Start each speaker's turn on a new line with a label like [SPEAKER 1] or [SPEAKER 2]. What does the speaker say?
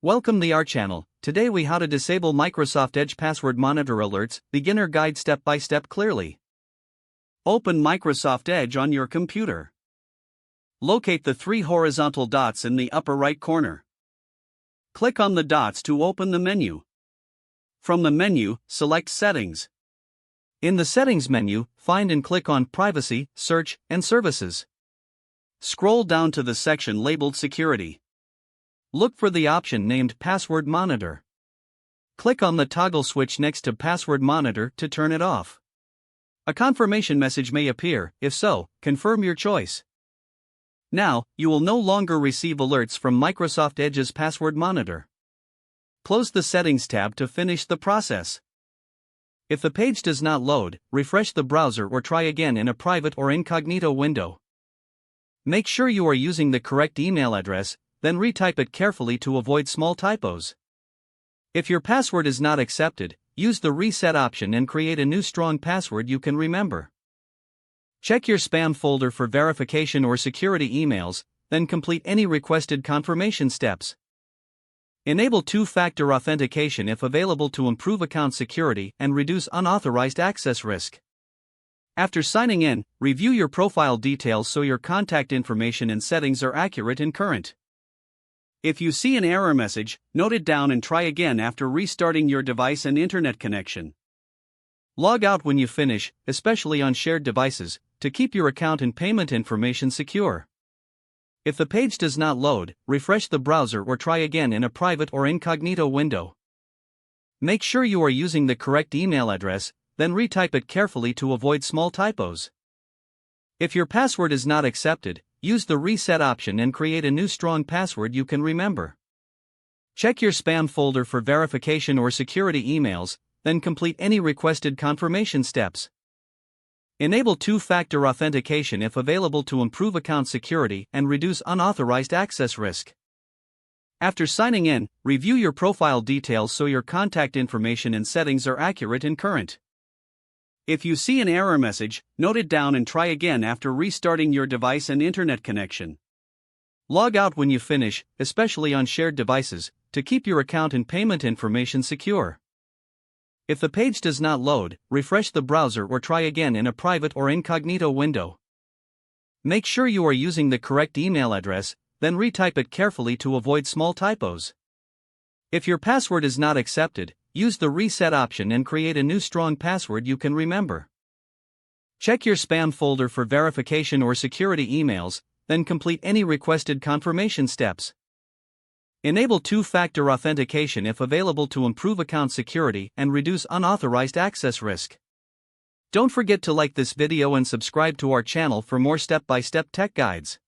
[SPEAKER 1] Welcome to our channel. Today we how to disable Microsoft Edge password monitor alerts, beginner guide step by step clearly. Open Microsoft Edge on your computer. Locate the three horizontal dots in the upper right corner. Click on the dots to open the menu. From the menu, select Settings. In the Settings menu, find and click on Privacy, Search, and Services. Scroll down to the section labeled Security. Look for the option named Password Monitor. Click on the toggle switch next to Password Monitor to turn it off. A confirmation message may appear. If so, confirm your choice. Now, you will no longer receive alerts from Microsoft Edge's Password Monitor. Close the Settings tab to finish the process. If the page does not load, refresh the browser or try again in a private or incognito window. Make sure you are using the correct email address, then retype it carefully to avoid small typos. If your password is not accepted, use the reset option and create a new strong password you can remember. Check your spam folder for verification or security emails, then complete any requested confirmation steps. Enable two-factor authentication if available to improve account security and reduce unauthorized access risk. After signing in, review your profile details so your contact information and settings are accurate and current. If you see an error message, note it down and try again after restarting your device and internet connection. Log out when you finish, especially on shared devices, to keep your account and payment information secure. If the page does not load, refresh the browser or try again in a private or incognito window. Make sure you are using the correct email address, then retype it carefully to avoid small typos. If your password is not accepted, use the reset option and create a new strong password you can remember. Check your spam folder for verification or security emails, then complete any requested confirmation steps. Enable two-factor authentication if available to improve account security and reduce unauthorized access risk. After signing in, review your profile details so your contact information and settings are accurate and current. If you see an error message, note it down and try again after restarting your device and internet connection. Log out when you finish, especially on shared devices, to keep your account and payment information secure. If the page does not load, refresh the browser or try again in a private or incognito window. Make sure you are using the correct email address, then retype it carefully to avoid small typos. If your password is not accepted, use the reset option and create a new strong password you can remember. Check your spam folder for verification or security emails, then complete any requested confirmation steps. Enable two-factor authentication if available to improve account security and reduce unauthorized access risk. Don't forget to like this video and subscribe to our channel for more step-by-step tech guides.